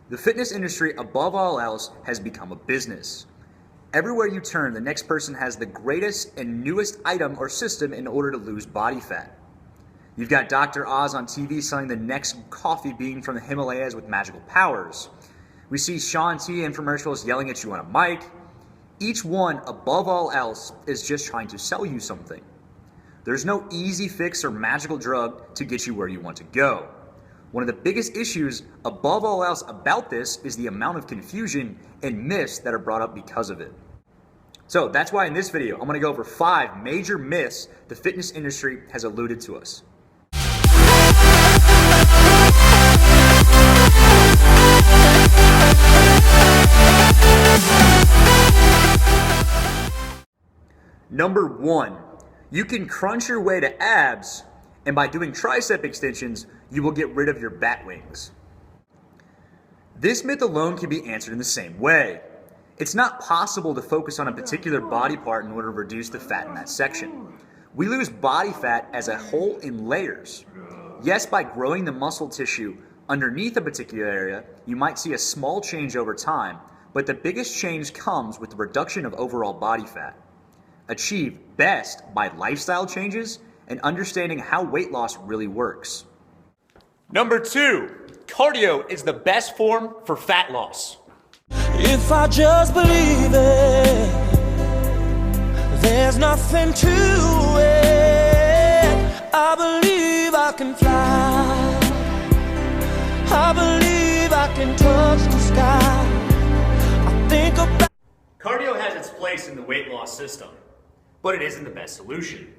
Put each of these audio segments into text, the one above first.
The fitness industry, above all else, has become a business. Everywhere you turn, the next person has the greatest and newest item or system in order to lose body fat. You've got Dr. Oz on TV selling the next coffee bean from the Himalayas with magical powers. We see Shaun T infomercials yelling at you on a mic. Each one, above all else, is just trying to sell you something. There's no easy fix or magical drug to get you where you want to go. One of the biggest issues, above all else, about this is the amount of confusion and myths that are brought up because of it. So that's why in this video, I'm going to go over 5 major myths the fitness industry has alluded to us. Number 1, you can crunch your way to abs, and by doing tricep extensions, you will get rid of your bat wings. This myth alone can be answered in the same way. It's not possible to focus on a particular body part in order to reduce the fat in that section. We lose body fat as a whole in layers. Yes, by growing the muscle tissue underneath a particular area, you might see a small change over time, but the biggest change comes with the reduction of overall body fat. Achieved best by lifestyle changes and understanding how weight loss really works. Number 2, cardio is the best form for fat loss. If I just believe it, there's nothing to it. I believe I can fly. I believe I can touch the sky. I think about Cardio has its place in the weight loss system, but it isn't the best solution.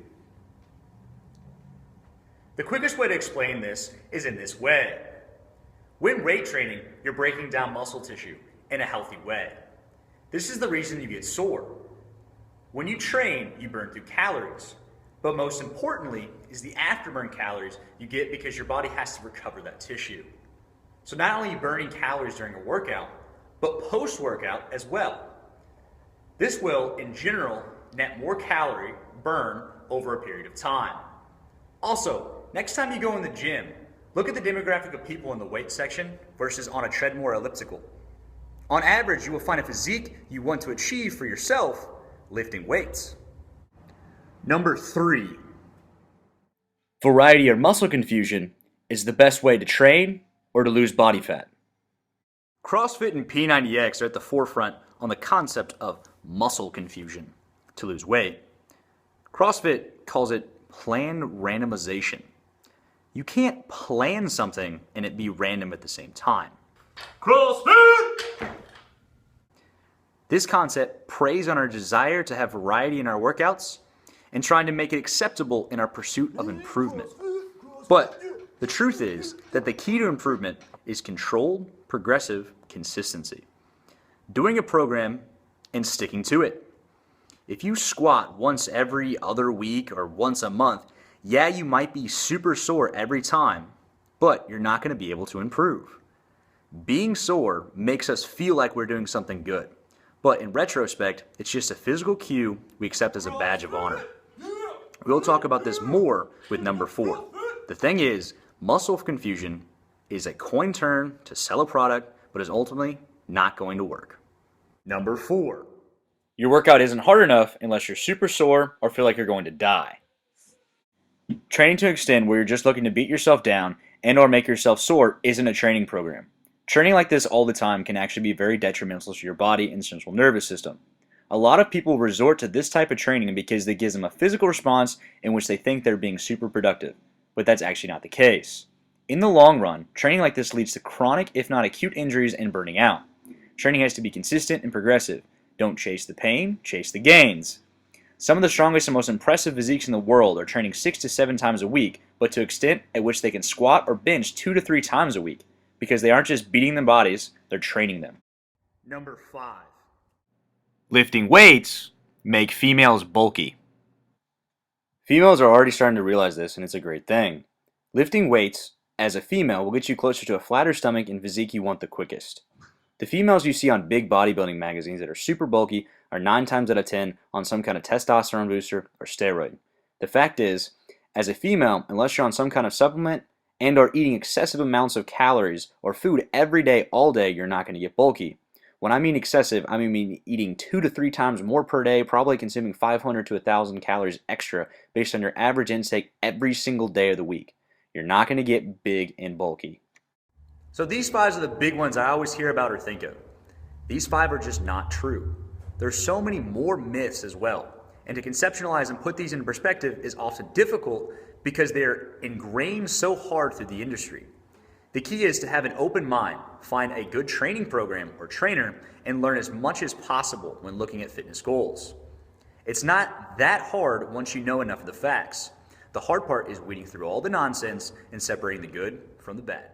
The quickest way to explain this is in this way. When weight training, you're breaking down muscle tissue in a healthy way. This is the reason you get sore. When you train, you burn through calories, but most importantly is the afterburn calories you get because your body has to recover that tissue. So not only are you burning calories during a workout, but post-workout as well. This will, in general, net more calorie burn over a period of time. Also, next time you go in the gym, look at the demographic of people in the weight section versus on a treadmill or elliptical. On average, you will find a physique you want to achieve for yourself lifting weights. Number 3, variety or muscle confusion is the best way to train or to lose body fat. CrossFit and P90X are at the forefront on the concept of muscle confusion to lose weight. CrossFit calls it planned randomization. You can't plan something and it be random at the same time. CrossFit! This concept preys on our desire to have variety in our workouts and trying to make it acceptable in our pursuit of improvement. But the truth is that the key to improvement is controlled, progressive consistency. Doing a program and sticking to it. If you squat once every other week or once a month, yeah, you might be super sore every time, but you're not going to be able to improve. Being sore makes us feel like we're doing something good, but in retrospect, it's just a physical cue we accept as a badge of honor. We'll talk about this more with number 4. The thing is, muscle confusion is a coin term to sell a product, but is ultimately not going to work. Number 4. Your workout isn't hard enough unless you're super sore or feel like you're going to die. Training to an extent where you're just looking to beat yourself down and or make yourself sore isn't a training program. Training like this all the time can actually be very detrimental to your body and central nervous system. A lot of people resort to this type of training because it gives them a physical response in which they think they're being super productive, but that's actually not the case. In the long run, training like this leads to chronic, if not acute injuries and burning out. Training has to be consistent and progressive. Don't chase the pain, chase the gains. Some of the strongest and most impressive physiques in the world are training 6 to 7 times a week, but to an extent at which they can squat or bench 2 to 3 times a week, because they aren't just beating their bodies, they're training them. Number 5. Lifting weights make females bulky. Females are already starting to realize this, and it's a great thing. Lifting weights as a female will get you closer to a flatter stomach and physique you want the quickest. The females you see on big bodybuilding magazines that are super bulky are 9 times out of 10 on some kind of testosterone booster or steroid. The fact is, as a female, unless you're on some kind of supplement, and are eating excessive amounts of calories or food every day, all day, you're not going to get bulky. When I mean excessive, I mean eating 2 to 3 times more per day, probably consuming 500 to 1,000 calories extra based on your average intake every single day of the week. You're not going to get big and bulky. So these 5 are the big ones I always hear about or think of. These 5 are just not true. There's so many more myths as well. And to conceptualize and put these in perspective is often difficult because they're ingrained so hard through the industry. The key is to have an open mind, find a good training program or trainer, and learn as much as possible when looking at fitness goals. It's not that hard once you know enough of the facts. The hard part is weeding through all the nonsense and separating the good from the bad.